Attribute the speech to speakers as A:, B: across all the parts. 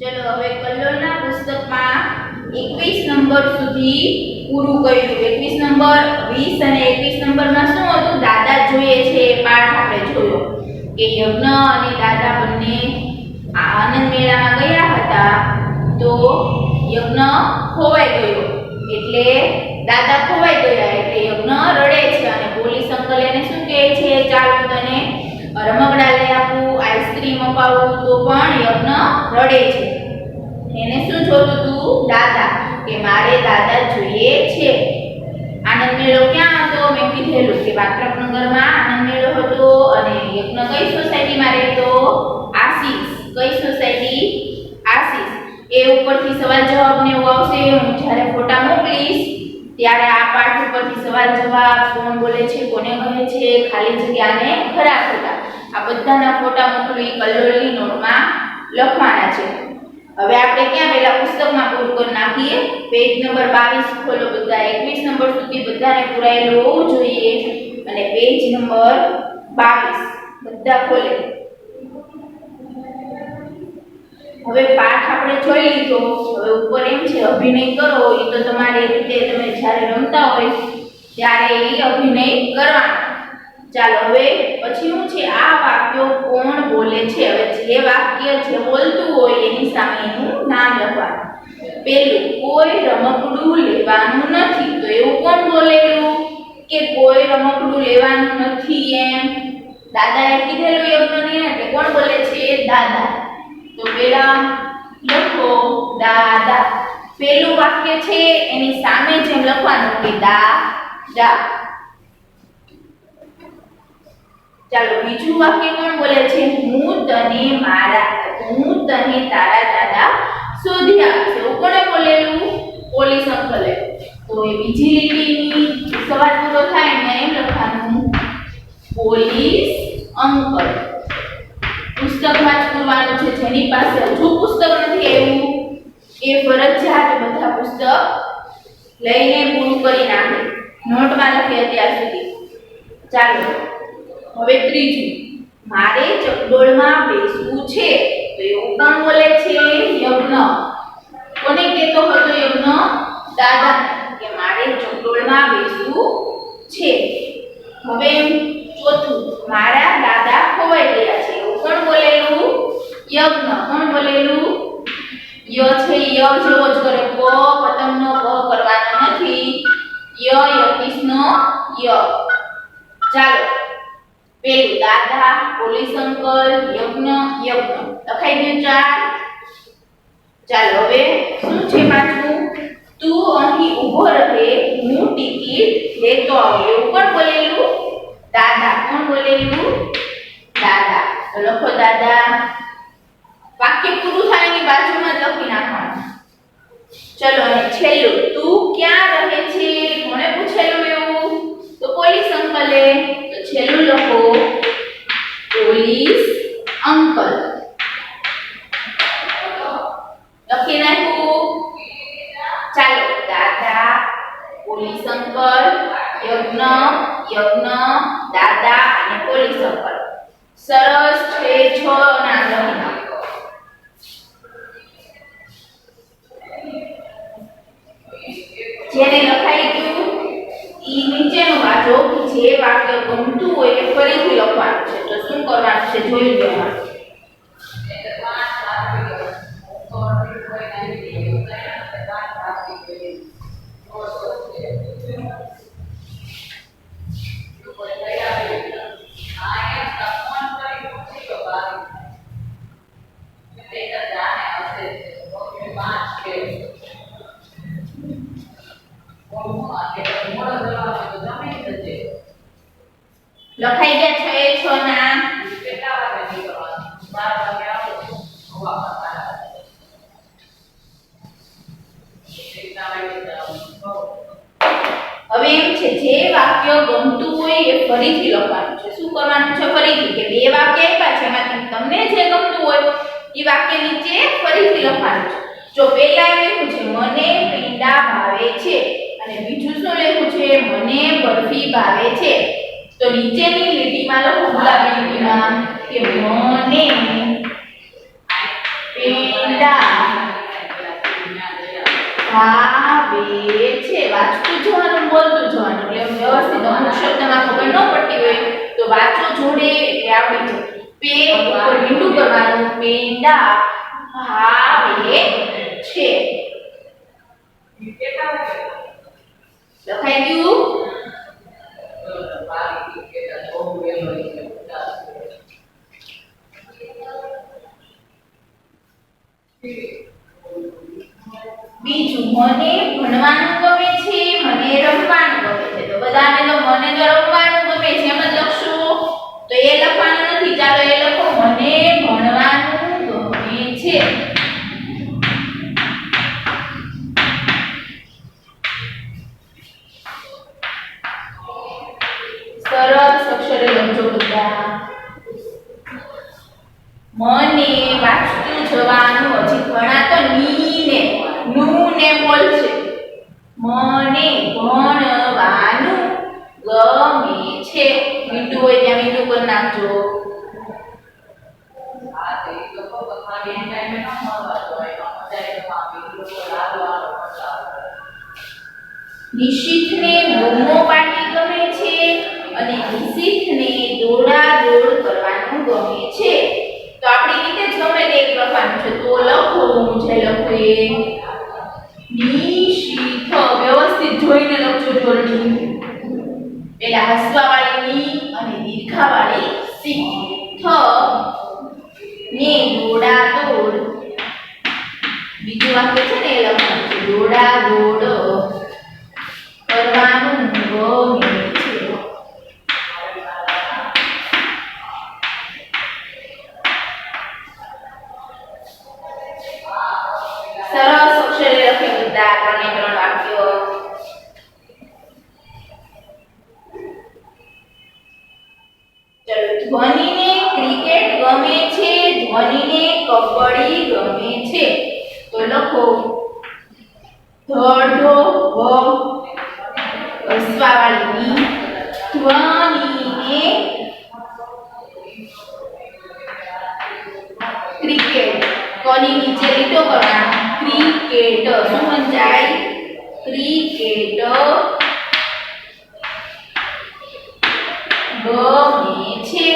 A: चलो હવે કલ્લોલના પુસ્તકમાં 21 નંબર સુધી પૂરું કર્યું। 21 નંબર 20 અને 21 નંબરમાં શું હતું? દાદા જોઈએ છે એ પાઠ આપણે જોયો કે યજ્ઞ અને દાદા બંને આનંદ મેળામાં ગયા હતા તો યજ્ઞ ખોવાઈ ગયો એટલે દાદા ખોવાઈ ગયા એટલે યજ્ઞ રડે છે અને પોલીસ અંકલ એને શું કહે છે? ચાલ હું તને રમકડા લઈ આપું, આઈસ્ક્રીમ અપાવું, તો પણ યજ્ઞ રડે છે। એને શું જોતું હતું? દાદા, કે મારે દાદા જોઈએ છે। આનંદ મેળો ક્યાં હતો? મેં કીધેલું કે વાત્રકનગરમાં આનંદ મેળો હતો અને યજ્ઞ કઈ સોસાયટીમાં રહેતો? આશીષ। કઈ સોસાયટી? આશીષ। એ ઉપરથી સવાલ જવાબ ને એવું આવશે। હું જ્યારે ફોટા મોકલીશ ત્યારે આ પાઠ ઉપરથી સવાલ જવાબ, કોણ બોલે છે, કોને કહે છે, ખાલી જગ્યાને ખરા ખોટા આ બધાના ફોટા મોકલી કલ્લોલની નોટમાં લખવાના છે। હવે આપણે ક્યાં પહેલા પુસ્તકમાં પૂરું કરી નાખીએ। પેજ નંબર 22 ખોલો બધા। 21 નંબર સુધી બધાને પૂરાયેલું હોવું જોઈએ અને પેજ નંબર 22 બધા ખોલે। હવે પાઠ આપણે જોઈ લીધો। હવે ઉપર એમ છે અભિનય કરો। એ તો તમારી રીતે તમે જ્યારે રમતા હોય ત્યારે એ અભિનય કરવાનો। ચાલો હવે પછી શું છે? આ વાક્યો કોણ બોલે છે? હવે જે વાક્ય જે બોલતું હોય એની સામે એનું નામ લખવાનું। પહેલું, કોઈ રમકડું લેવાનું નથી, તો એવું કોણ બોલેલું કે કોઈ રમકડું લેવાનું નથી? એમ દાદાએ કીધેલું યજ્ઞને એટલે કોણ બોલે છે? દાદા। તો પેલા લખો દાદા। પહેલું વાક્ય છે એની સામે જેમ લખવાનું કે દાદા। ચાલો બીજું વાક્ય કોણ બોલે છે? હું તને તારા દાદા શોધી આપીશ, એવું કોણે બોલેલું? પોલીસ અંકલે। તો એ બીજી લીટીની સવાલ પૂરો થાય ને એમ લખવાનું પોલીસ અંકલ। પુસ્તકમાં જ પૂરવાનું છે। જેની પાસે હજુ પુસ્તક નથી આવ્યું એ ફરજિયાત બધા પુસ્તક લઈને પૂરું કરી નાખે, નોટમાં લખે અત્યાર સુધી। ચાલો હવે ત્રીજું, મારે ચકડોળમાં બેસવું છે, તો એવું કોણ બોલે છે? યજ્ઞ। કોને કહેતો હતો યજ્ઞ? દાદા, કે મારે ચકડોળમાં બેસવું છે। હવે ચોથું, મારા દાદા ખોવાઈ ગયા છે, એવું કોણ બોલેલું? યજ્ઞ। કોણ બોલેલું? ય છે ય જેવો જ કરે, પ પતંગનો પ કરવાનો નથી, યતીશનો ય। ચાલો પેલું દાદા, પોલીસ અંકલ, યજ્ઞ લખાઈ ગયું 4। ચાલો હવે શું છે પાછું? તું અહીં ઊભો રહે, હું ટિકિટ લેતો આવું, એવું કોણ બોલેલું? દાદા। કોણ બોલેલું? દાદા। તો લખો દાદા। વાક્ય પૂરું થાય એની બાજુમાં જ લખી નાખવાનું। ચલો અને છેલ્લું, તું ક્યાં રહે છે? કોણે પૂછેલું એવું? તો પોલીસ અંકલે। તો છેલ્લું લખો પોલીસ અંકલ। લખી નાખ્યું? ચાલો દાદા, પોલીસ અંકલ, યજ્ઞ દાદા અને પોલીસ અંકલ। સરસ છે। 6 નામ લખી નાખો। જેને લખાઈ ગયું ઈ નીચેનું વાંચો કે જે વાક્ય ગમતું હોય એ ફરીથી લખવાનું છે। તો શું કરવાનું છે જોઈ લેવાનું। લખાઈ ગયા 6 નામ। કેટલા વાગે નીકળવાનું? 12 વાગે આવો હવા હવે એમ છે જે વાક્ય ગમતું હોય એ ફરીથી લખવાનું છે। શું કરવાનું છે? ફરીથી કે બે વાક્ય આપ્યા છે એમાંથી તમને જે ગમતું હોય એ વાક્ય નીચે ફરીથી લખવાનું છે। જો પહેલા લખ્યું છે મને પીંડા ભાવે છે અને બીજું શું લખ્યું છે? મને બરફી ભાવે છે, તો નીચેની લીટીમાં લખો ગુલાબી લીટીમાં કે મને પેંડા ભાવે છે. વાંચતું જવાનું, બોલતું જવાનું. એટલે વ્યવસ્થિત અમુક શબ્દમાં ખબર ન પડતી હોય તો વાંચો જોડે એટલે આવડી જાય. પે ઉપર મીંડું કરવાનું, પેંડા ભાવે છે. લખાઈ ગયું? બીજું, મને ભણવાનું ગમે છે, મને રમવાનું ગમે છે. તો બધાને તો મને તો રમવાનું ગમે છે એમ જ લખશું તો એ લખવાનું નથી. ચાલો એ લખો, મને ભણવાનું ગમે છે. સરસ અક્ષરે લખજો બધા. મને વાંચતું જવાનું, હજી ઘણા તો ની ને નું ને બોલ છે. મને ભણવાનું ગમે છે. મીંડું હોય ત્યાં મીંડું કરી નાખજો. નિશિથને બૂમો પાડવી ગમે છે અને નિશિથને દોડાદોડ કરવાનું ગમે છે. તો આપણી રીતે જ ગમે તે એક લખવાનું છે. તો લખો, હું જે લખું એ નિશિથ વ્યવસ્થિત જોઈને લખજો જલ્દી. પેલા હસવાવાળી ની અને દીર્ઘાવાળી શીખ ને દોડાદોડ. બીજું વાક્ય છે ને એ લખવાનું છે દોડાદોડ કરવાનું ગમે છે. સરસ અક્ષરે લખી બધા ત્રણે ત્રણ વાક્યો. ચલો, ધ્વનિને ક્રિકેટ ગમે છે, ધ્વનિને કબડ્ડી ગમે છે. તો લખો ધડો વ હસવાવાળી ની ધ્વનિને ક્રિકેટ કોની નીચે લીટો કરવાનો ક્રિકેટ શું વંચાય ક્રિકેટ ગમે છે.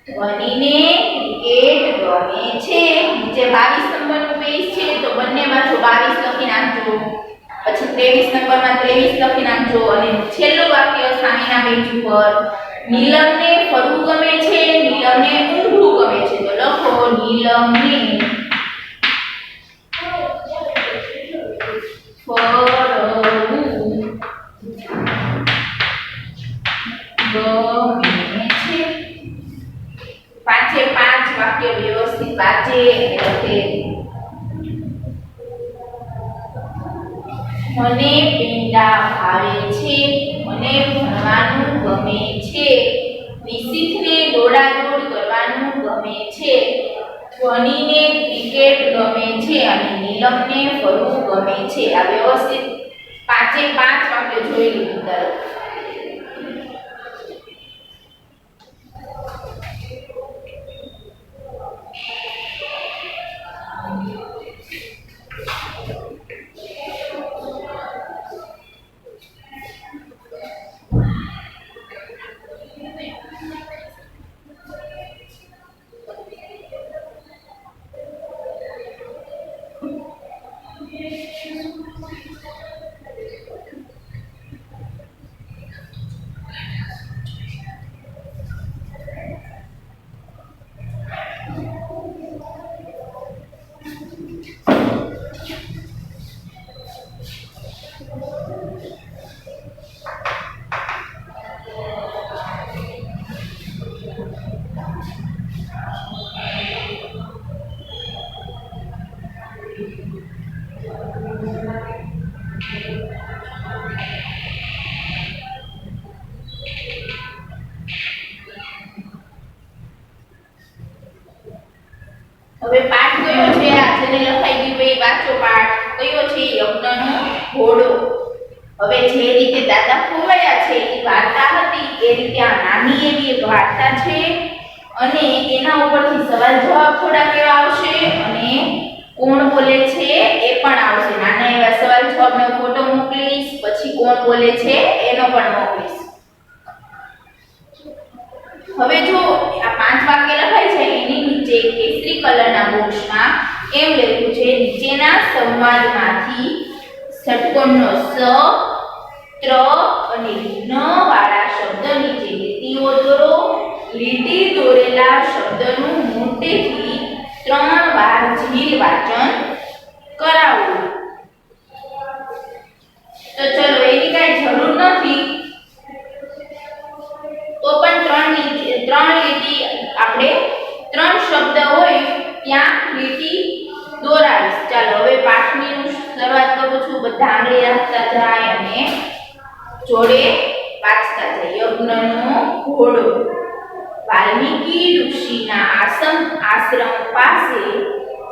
A: ધ્વનિને ક્રિકેટ ગમે છે. નીચે 22 નંબરનું પેજ છે તો બંને બાજુ 22 લખી નાખજો. પછી 23 નંબરમાં 23 લખી નાખજો. અને છેલ્લું વાક્ય સામેના પેજ ઉપર નીલમને ફરવું ગમે છે, નીલમને ઊંઘવું ગમે છે. તો લખો નીલમને ફરવું ગમે છે. પાંચે પાંચ વાક્ય વ્યવસ્થિત વાંચે લખે. મને પેંડા ભાવે છે, મને ભણવાનું ગમે છે, નિશિથને દોડાદોડ કરવાનું ગમે છે, ધ્વનિને ક્રિકેટ ગમે છે અને નીલમને ફરવું ગમે છે. આ વ્યવસ્થિત પાંચે પાંચ વાક્ય જોઈ લીધું. ચાલો હવે પાઠ કયો છે આ જેને લખાઈ ગયું એ વાંચો. પાઠ કયો છે? યજ્ઞનો ઘોડો. હવે જે રીતે દાદા ખોવાયા છે એ વાર્તા હતી એ રીતે આ નાની એવી એક વાર્તા છે અને એના ઉપરથી સવાલ જવાબ થોડા કેવા આવશે અને કોણ બોલે છે એ પણ આવશે. નાના એવા સવાલ જવાબનો ફોટો મોકલીશ, પછી કોણ બોલે છે એનો પણ મોકલીશ. હવે જો આ 5 વાક્ય લખાય છે એની નીચે કેસરી કલરના બોક્સમાં એમ લખ્યું છે નીચેના સંવાદમાંથી ષટકોણનો સ, ત્ર અને ન વાળા શબ્દ નીચે લીટીઓ દોરો. લીટી દોરેલા શબ્દનું મોટેથી 3 વાર ઝીલ વાંચન કરાવો. તો ચલો એની કાંઈ જરૂર નથી, તો પણ 3 લીટી આપણે 3 શબ્દ હોય ત્યાં લીટી દોરાવીશ. ચાલો હવે પાઠની હું શરૂઆત કરું છું. બધા આંગળી રાખતા જાય અને જોડે વાંચતા જાય. યજ્ઞનો ઘોડો. વાલ્મીકી ઋષિના આશ્રમ પાસે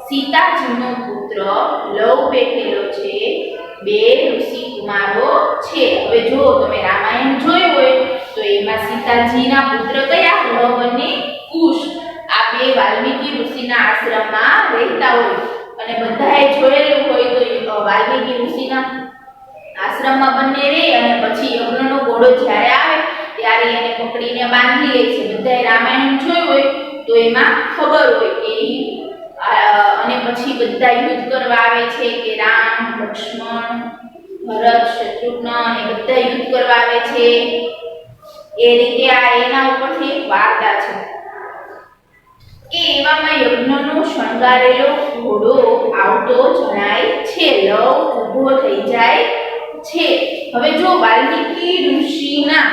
A: સીતાજીનો પુત્ર લવ બેઠેલો છે. 2 ઋષિ કુમારો છે. હવે જો તમે રામાયણ જોયું હોય તો એમાં સીતાજીના પુત્ર કયા? લવ અને કુશ. આ 2 વાલ્મીકી ઋષિના આશ્રમમાં રહેતા હોય અને બધાએ જોયેલું હોય તો વાલ્મીકી ઋષિના આશ્રમમાં બંને રહે અને પછી યજ્ઞનો ઘોડો જ્યારે આવે ત્યારે એને પકડીને બાંધી લે છે. બધાએ રામાયણ જોયું હોય તો એમાં ખબર હોય કે અને પછી બધા યુદ્ધ કરવા આવે છે કે રામ, લક્ષ્મણ, ભરત, શત્રુઘ્ન અને બધા યુદ્ધ કરવા આવે છે. એ રીતે આ એના ઉપરથી એક વાર્તા છે કે એવામાં યજ્ઞનો શણગારેલો ઘોડો આવતો જણાય છે. લવ ઊભો થઈ જાય છે. હવે જો વાલ્મીકી ઋષિના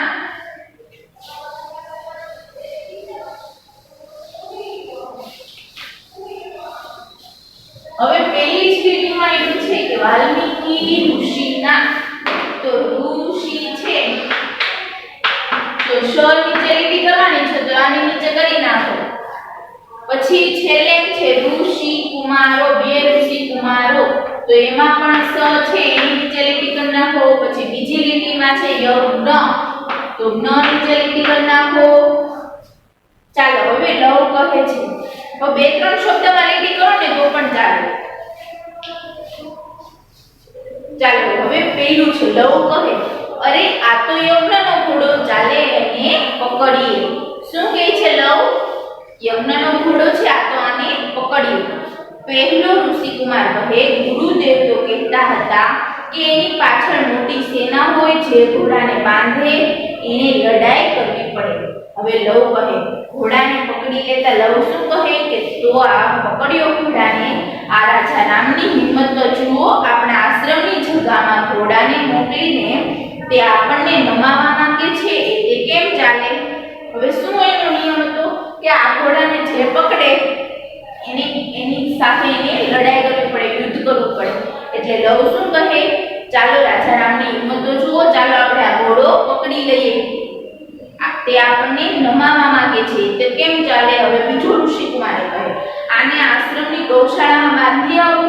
A: હવે પહેલી જ લીટીમાં એવું છે કે વાલ્મીકી ઋષિના, તો ઋષિ છે તો શ નીચે લીટી કરવાની છે, તો આની નીચે કરી નાખો. પછી છેલ્લે છે ઋષિ કુમારો, 2 ઋષિ કુમારો, તો એમાં પણ સ છે એની નીચે લીટી કરી નાખો. પછી બીજી લીટીમાં છે યજ્ઞ, તો ન નીચે લીટી કરી નાખો. ચાલો હવે લવ કહે છે. તો 2-3 શબ્દમાં લીટી કરો ને તો પણ ચાલે. ચાલો હવે પહેલું છે લવ કહે, અરે આ તો યજ્ઞનો ઘોડો, ચાલે એને પકડીએ. શું કહે છે લવ? યજ્ઞનો ઘોડો છે, આ તો આને પકડીએ. પહેલો ઋષિકુમાર કહે, ગુરુદેવ તો કહેતા હતા કે એની પાછળ મોટી સેના હોય જે ઘોડાને બાંધે, એને લડાઈ કરવી પડે. હવે લવ કહે, ઘોડાને પકડી લેતા લવ શું કહે કે તો આ પકડ્યો ઘોડાને, આ રાજા રામની હિંમત તો જુઓ, આપણા આશ્રમની જગ્યામાં ઘોડાને મોકલીને તે આપણને નમાવા માંગે છે, એ કેમ ચાલે? હવે શું એનો નિયમ હતો કે આ ઘોડાને જે પકડે એની સાથે એને લડાઈ કરવી પડે, યુદ્ધ કરવું પડે. એટલે લવ શું કહે, ચાલો રાજા રામની હિંમત તો જુઓ, ચાલો આપણે આ ઘોડો પકડી લઈએ, તે આપણને નમાવા માંગે છે, તે કેમ ચાલે? હવે બીજો ઋષિકુમારે કહે, આને આશ્રમની ગૌશાળામાં બાંધી આવો.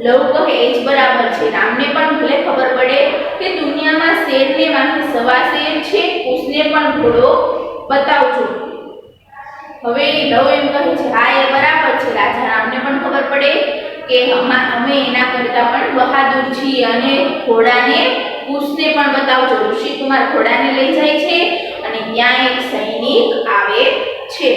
A: લવ કહે, એ જ બરાબર છે, રામને પણ ભલે ખબર પડે કે દુનિયામાં શેરને માંથી સવા શેર છે, કુશને પણ ઘોડો બતાવજો. હવે લવ એમ કહે છે, હા એ બરાબર છે, રાજા રામને પણ ખબર પડે કે અમે એના કરતા પણ બહાદુર છીએ અને ઘોડાને કુશને પણ બતાવજો. ઋષિકુમાર ઘોડાને લઈ જાય છે અને ત્યાં એક સૈનિક આવે છે.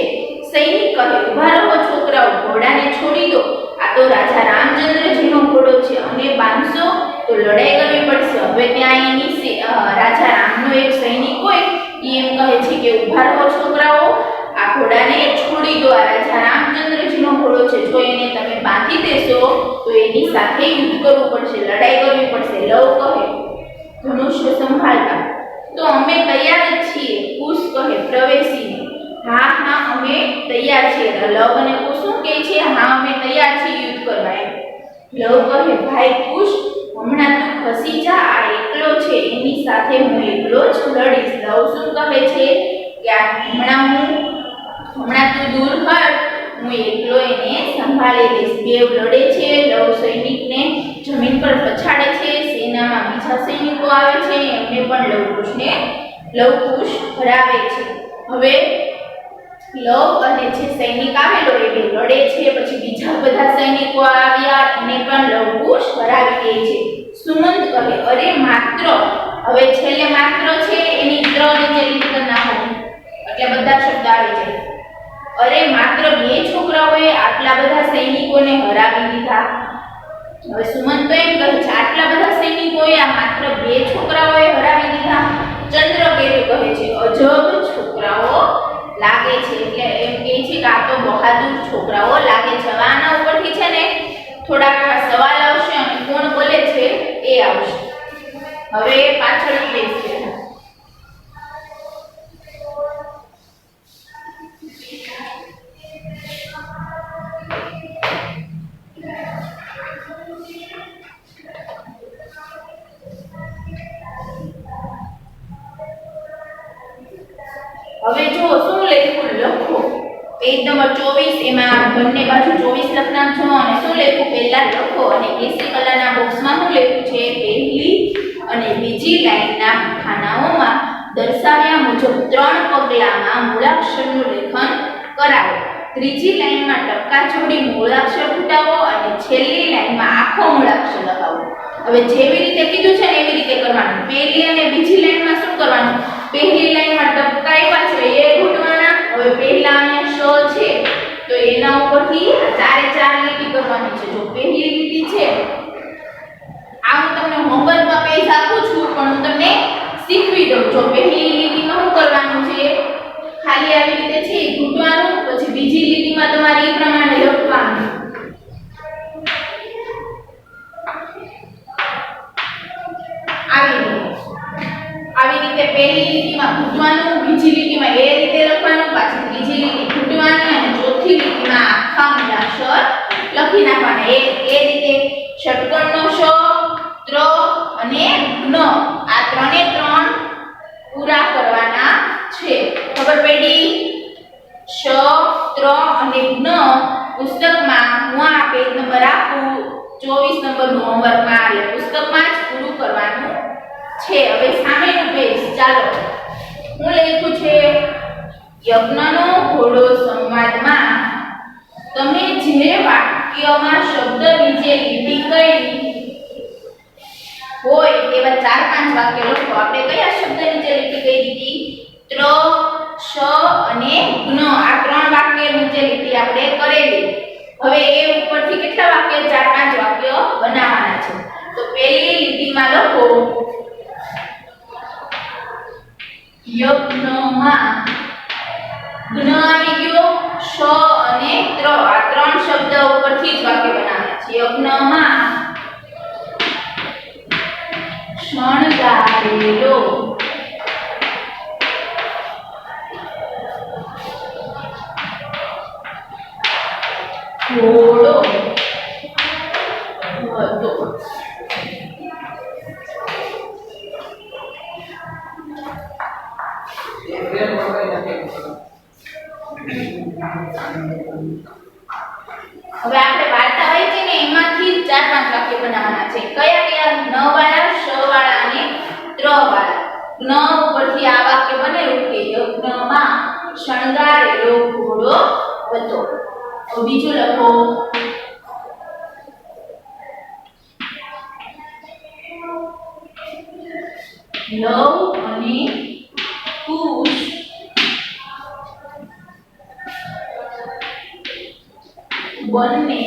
A: સૈનિક કહે, ઉભા રહો છોકરાઓ, ઘોડાને છોડી દો, આ તો રાજા રામચંદ્રજીનો ઘોડો છે અને બાંધશો તો લડાઈ કરવી પડશે. હવે ત્યાં એની રાજા રામનો એક સૈનિક હોય એ એમ કહે છે કે ઉભા રહો છોકરાઓ, આ ઘોડાને છોડી દો, આ રાજા રામચંદ્રજીનો ઘોડો છે, જો એને તમે બાંધી દેશો તો એની સાથે યુદ્ધ કરવું પડશે, લડાઈ કરવી પડશે. લવ કહે, ધનુષ્ય સંભાળતા, તો અમે તૈયાર જ છીએ. કુશ કહે, પ્રવેશીને, હા હા અમે તૈયાર છીએ. લવ અને કુશ શું કહે છે? હા અમે તૈયાર છીએ યુદ્ધ કરવા. એમ લવ કહે, ભાઈ કુશ, હમણાં તું ખસી જા, આ એકલો છે, એની સાથે હું એકલો જ લડીશ. લવ શું કહે છે કે આ હમણાં તું દૂર હટ, હું એકલો એને સંભાળી લઈશ. બેવ લડે છે. લવ સૈનિકને જમીન પર પછાડે છે. સેનામાં બીજા સૈનિકો આવે છે, એમને પણ લવ કુશ હરાવે છે. હવે લવ અને જે સૈનિક આવેલો એ બે લડે છે, પછી બીજા બધા સૈનિકો આવ્યા એને પણ લવકુશ હરાવી દે છે. સુમંત કહે અરે માત્ર, હવે છેલ્લે માત્ર છે એની ત્રણ નીચે લીટી કરી નાખો એટલે બધા શબ્દ આવી જાય. અરે માત્ર બે છોકરાઓએ આટલા બધા સૈનિકોને હરાવી દીધા. હવે સુમંત તો એમ કહે છે આટલા બધા સૈનિકોએ આ માત્ર બે છોકરાઓએ હરાવી દીધા. ચંદ્રકેતુ કહે છે અજબ છોકરાઓ લાગે છે, એટલે એમ કહે છે કે આ તો બહાદુર છોકરાઓ લાગે છે. આના ઉપરથી છે ને થોડાક સવાલ આવશે અને કોણ બોલે છે એ આવશે. હવે પાછળ પેજ છે. હવે જો શું લખ્યું લખો. પેજ નંબર 24 એમાં બંને બાજુ 24 લખનાર છો અને શું લખ્યું પહેલા લખો અને કેસરી કલરના બોક્સમાં શું લખ્યું છે પહેલી અને બીજી લાઈનના ખાનાઓમાં દર્શાવ્યા મુજબ ત્રણ પગલામાં મૂળાક્ષરનું લેખન કરાવો. ત્રીજી લાઈનમાં ટપકા જોડી મૂળાક્ષર ફૂટાવો અને છેલ્લી લાઈનમાં આખો મૂળાક્ષર લખાવો. હવે જેવી રીતે કીધું છે ને એવી રીતે કરવાનું. પહેલી અને બીજી લાઈનમાં શું કરવાનું? પહેલી લાઈનમાં ટપકા આપ્યા છે એ ઘૂંટવાના. હવે પહેલા અહીંયા શ છે તો એના ઉપરથી ચારે ચાર લીટી કરવાની છે. જો પહેલી લીટી છે આ હું તમને હોમવર્કમાં પેજ આપું છું પણ હું તમને શીખવી દઉં. જો પહેલી લીટીમાં શું કરવાનું છે ખાલી આવી રીતે છે ઘૂંટવાનું, પછી બીજી લીટીમાં તમારે એ પ્રમાણે લખવાનું. આવી રીતે પહેલી લીટીમાં ઘૂંટવાનું, બીજી લીટીમાં એ રીતે લખવાનું, પાછી ત્રીજી લીટી ઘૂંટવાની અને ચોથી લીટીમાં આખા મૂળાક્ષર લખી નાખવાના. એ રીતે ષટકોણનો શ, ત્ર અને જ્ઞ આ ત્રણે ત્રણ પૂરા કરવાના છે. ખબર પડી? શ, ત્ર અને જ્ઞ પુસ્તકમાં હું આ પેજ નંબર આપું 24 નંબરનું હોમવર્કમાં એટલે પુસ્તકમાં જ પૂરું કરવાનું છે. હવે સામેનું પેજ ચાલો હું લખ્યું છે યજ્ઞનો ઘોડો સંવાદમાં તમે જે વાક્યમાં શબ્દ નીચે લીટી કરી હોય એવા 4-5 વાક્ય લખો. આપણે કયા શબ્દ નીચે લીટી કરી દીધી? ત્ર, શ અને જ્ઞ આ ત્રણ વાક્ય નીચે લીટી આપણે કરેલી. હવે એ ઉપરથી કેટલા વાક્ય 4-5 વાક્ય બનાવવાના છે. તો પહેલી લીટીમાં લખો યજ્ઞમાં જ્ઞ આવી ગયો, શ અને ત્ર આ ત્રણ શબ્દ ઉપરથી જ વાક્ય બનાવવાના છે. યજ્ઞમાં શણગારેલો ઘોડો હતો. હવે આપણે વાર્તા વાંચી ને એમાંથી 4-5 વાક્ય બનાવવાના છે. કયા કયા? ન વાળા, શ વાળા અને ત્ર વાળા. જ્ઞ ઉપરથી આ વાક્ય બનેલું કે યજ્ઞમાં શણગારેલો ઘોડો હતો. બીજું લખો લવ અને કુશ બંને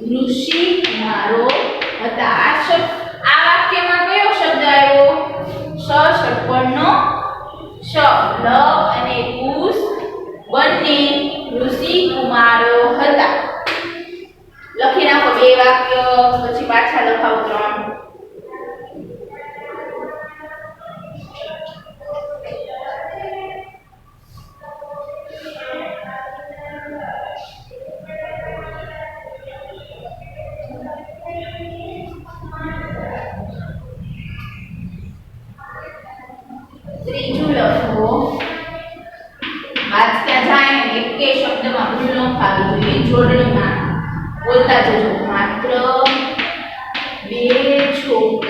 A: ઋષિ કુમારો હતા. આ વાક્યમાં કયો શબ્દ આવ્યો? શ ષટકોણનો શ. લવ અને કુશ બંને ઋષિ કુમારો હતા. લખી નાખો 2 વાક્ય, પછી પાછા લખાવો 3. ત્રીજું લખો વાંચતા જાય ને એકે શબ્દમાં ભૂલ ન થવી જોઈએ. જોડણીમાં બોલતા જજો. માત્ર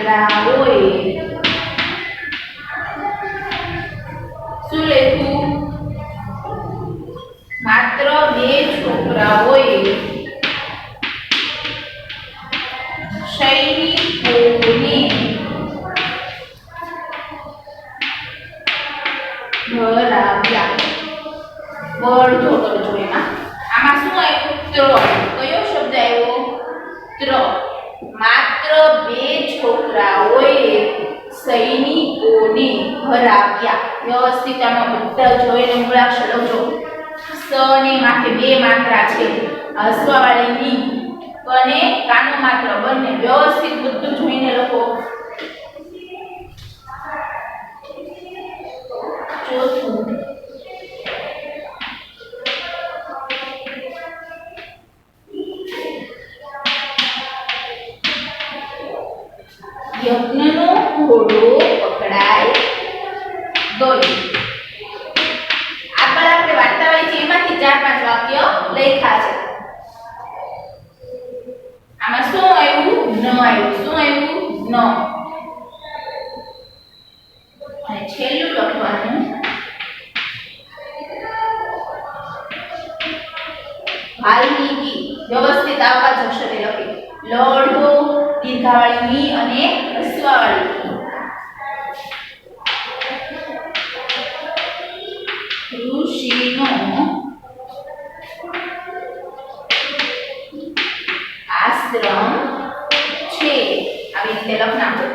A: છોકરાઓએ શું લખ્યું? માત્ર 2 છોકરાઓએ સૈનિકોને હરાવ્યા. બળજો કરજો એમાં. આમાં શું આવ્યું? ત્ર. કયો શબ્દ આવ્યો? ત્ર. માત્ર 2 છોકરાઓએ સૈનિકોને હરાવ્યા. વ્યવસ્થિત આમાં બધા જોઈને મૂળાક્ષર લખજો. સ ને માથે 2 માત્રા છે. હસવાવાળી ની અને કાનો માત્ર બંને વ્યવસ્થિત બધું જોઈને લખો. ચોથું યજ્ઞનો ઘોડો પકડાઈ ગયો. આગળ આપણે વાર્તા વાંચી એમાંથી 4-5 વાક્ય લખ્યા છે. આમાં શું આવ્યું? ન આવ્યું. શું આવ્યું? ન. અને છેલ્લું લખવાનું વાલ્મીકી. વ્યવસ્થિત આવા જ અક્ષરે લખી. લડવો દીર્ઘાવાળી મી અને હસવાવાળી ઋષિનો આશ્રમ છે. આવી રીતે લખનાખો.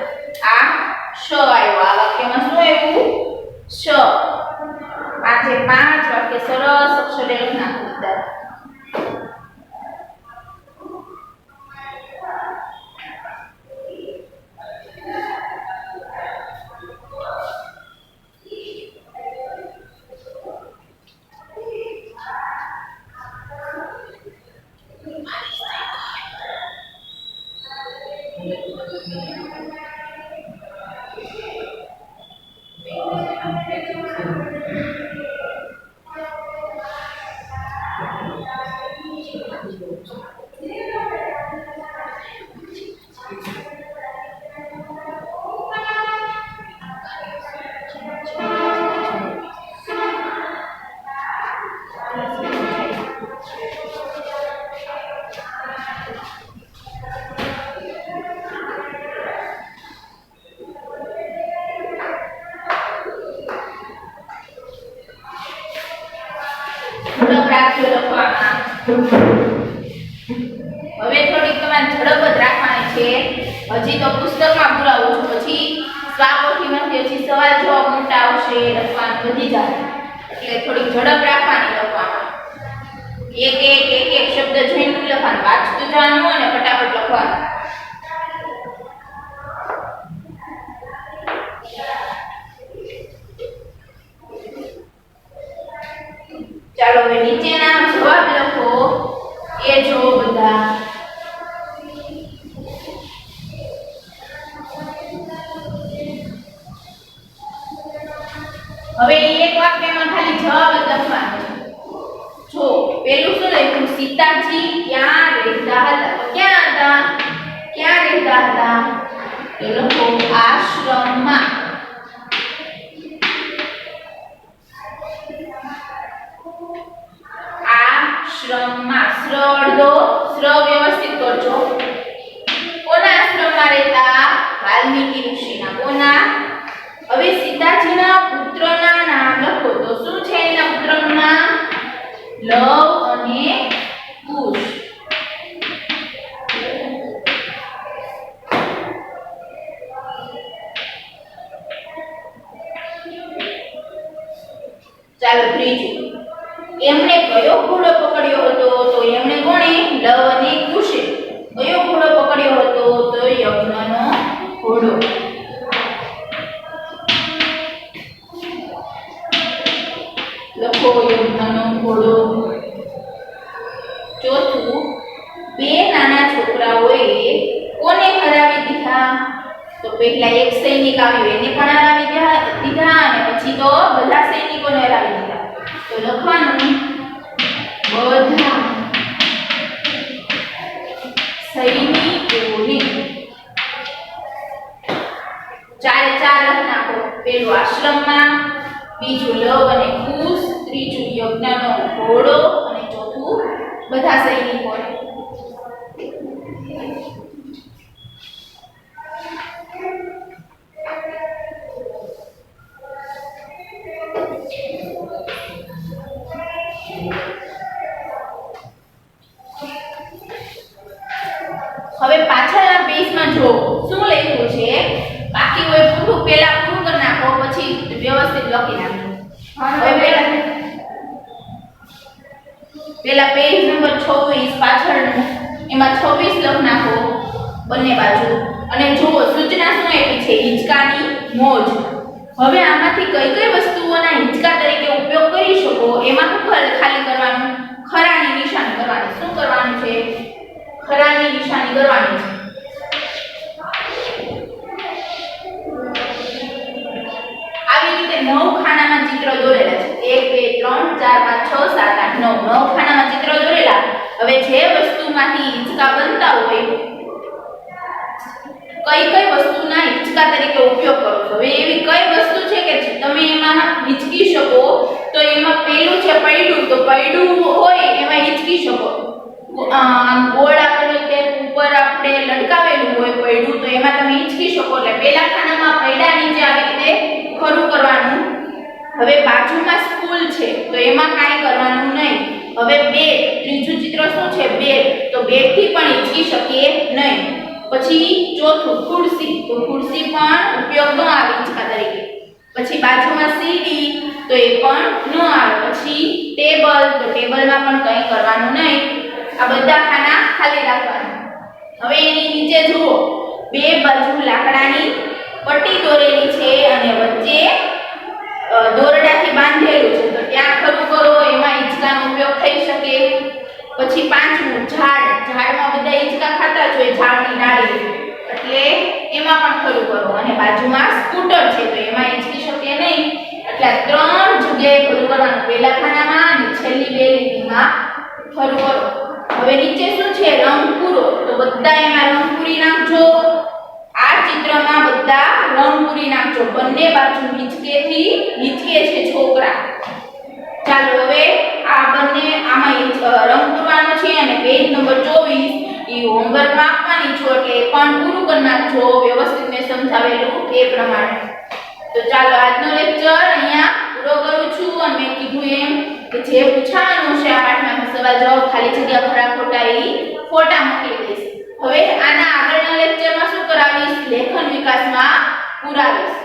A: આ શ આવ્યો. આ વાક્યમાં શું આવ્યું? શ. 5 વાક્ય સરસ અક્ષરે લખનાખો. હવે થોડીક તમારે ઝડપ જ રાખવાની છે. હજી તો પુસ્તકમાં પુરાવું છું. પછી સ્વાપોથીમાંથી હજી સવાલ જવાબ મોટા આવશે. લખવાનું વધી જાય એટલે થોડીક ઝડપ રાખવાની લખવામાં. એક શબ્દ જોઈને લખવાનું. વાંચતું જવાનું અને ફટાફટ લખવાનું. ચાલો હવે નીચેના જવાબ લખો. એ જો બધા. હવે એક વાક્યમાં ખાલી જવાબ જ લખવાનો છે. જો પેલું શું લખ્યું? સીતાજી ક્યાં રહેતા હતા? તો ક્યાં હતા? ક્યાં રહેતા હતા? તો લખો આશ્રમમાં. આશ્રમમાં. શ્ર વ્યવસ્થિત કરજો. કોના આશ્રમમાં રહેતા? વાલ્મીકી ઋષિના. કોના? હવે સીતાજીના પુત્રના નામ લખો. તો શું છે એના પુત્રનું નામ? લવ અને કુશ. ચાલો ત્રીજું. એમણે કયો ઘોડો પકડ્યો હતો? તો એમણે કોણે? લવ અને કુશે. કયો ઘોડો પકડ્યો હતો? તો યજ્ઞનો ઘોડો. લખો યજ્ઞનો ઘોડો. ચોથું. 2 નાના છોકરાઓએ કોને હરાવી દીધા? તો પહેલા એક સૈનિક આવ્યો એને પણ હરાવી દીધા અને પછી તો બધા સૈનિકોને હરાવી દીધા. તો લખવાનું બધા સૈનિકોને પેલું આશ્રમમાં, બીજું લવ અને કુશ, ત્રીજું યજ્ઞનો ઘોડો અને ચોથું બધા સૈનિકોને. હવે પાછળના પેજમાં જો શું લખ્યું છે, બાકી હોય પૂરું પહેલા પૂરું કરી નાખો, પછી વ્યવસ્થિત લખી નાખજો. હવે પહેલા પેજ નંબર 26 પાછળનું, એમાં 26 લખ નાખો બંને બાજુ. અને જુઓ સૂચના શું આપી છે, હિંચકાની મોજ. હવે આમાંથી કઈ કઈ વસ્તુઓના હિંચકા તરીકે ઉપયોગ કરી શકો, એમાં ખાલી કરવાનું, ખરાની નિશાની કરવાની. શું કરવાનું છે? ખરાની નિશાની કરવાની છે. આવી રીતે 9 ખાનામાં ચિત્ર દોરેલા છે. 1 2 3 4 5 6 7 8 9 ખાનામાં ચિત્ર દોરેલા. હવે જે વસ્તુમાંથી હિંચકા બનતા હોય, કઈ કઈ વસ્તુના હિંચકા તરીકે ઉપયોગ કરો છો. હવે એવી કઈ વસ્તુ છે કે તમે એમાં હિંચકી શકો, તો એમાં પેલું છે પૈડું. તો પૈડું હોય એમાં હિંચકી શકો. ગોળ આપેલો તે ઉપર આપણે લટકાવેલું હોય પૈડું, તો એમાં તમે હિંચકી શકો. એટલે પહેલા ખાનામાં પૈડા નીચે આવી રીતે ખરું કરવાનું. હવે બાજુમાં સ્કૂલ છે, તો એમાં કાંઈ કરવાનું નહીં. હવે બેગ, ત્રીજું ચિત્ર શું છે? બેગ. તો બેગથી પણ હિંચકી શકીએ નહીં. પછી ચોથું ખુરશી. તો ખુરશી પણ ઉપયોગ ન આવે હિંચકા તરીકે. પછી બાજુમાં સીડી, તો એ પણ ન આવે. પછી ટેબલ, તો ટેબલમાં પણ કંઈ કરવાનું નહીં. આ બધા ખાના ખાલી રાખવાના. હવે એની નીચે જુઓ, બે બાજુ લાકડાની પટ્ટી દોરેલી છે અને વચ્ચે દોરડાથી બાંધેલું છે. તો ત્યાં ખરું કરો, એમાં હિંચકાનો ઉપયોગ થઈ શકે. પછી પાંચમું ઝાડ. ઝાડમાં બધા હિંચકા ખાતા જ હોય, ઝાડની ડાળી, એટલે એમાં પણ ખરું કરો. અને બાજુમાં સ્કૂટર છે, તો એમાં હિંચકી શકે નહીં. એટલે 3 જગ્યાએ ખરું કરવાનું, પહેલા ખાનામાં અને છેલ્લી બે લીટીમાં ખરું કરો. હવે નીચે શું છે? રંગ પૂરો. તો બધા એમાં રંગ પૂરી નાખજો. આ ચિત્રમાં બધા રંગ પૂરી નાખજો. બંને બાજુ હિંચકે છે છોકરા. ચાલો હવે આ બંને આમાં રંગ પૂરવાનો છે અને પેજ નંબર 24 એ હોમવર્કમાં આપવાની છો, એટલે એ પણ પૂરું કરી નાખજો વ્યવસ્થિત મેં સમજાવેલું એ પ્રમાણે. તો ચાલો આજનો લેક્ચર અહીંયા પૂરો કરું છું. અને મેં કીધું એમ કે જે પૂછાવાનું છે આ પાઠમાં સવાલ જવાબ ખાલી જગ્યા ખરા ખોટા એ ફોટા મોકલી દઈશ. હવે આના આગળના લેક્ચરમાં શું કરાવીશ? લેખન વિકાસમાં પુરાવીશ.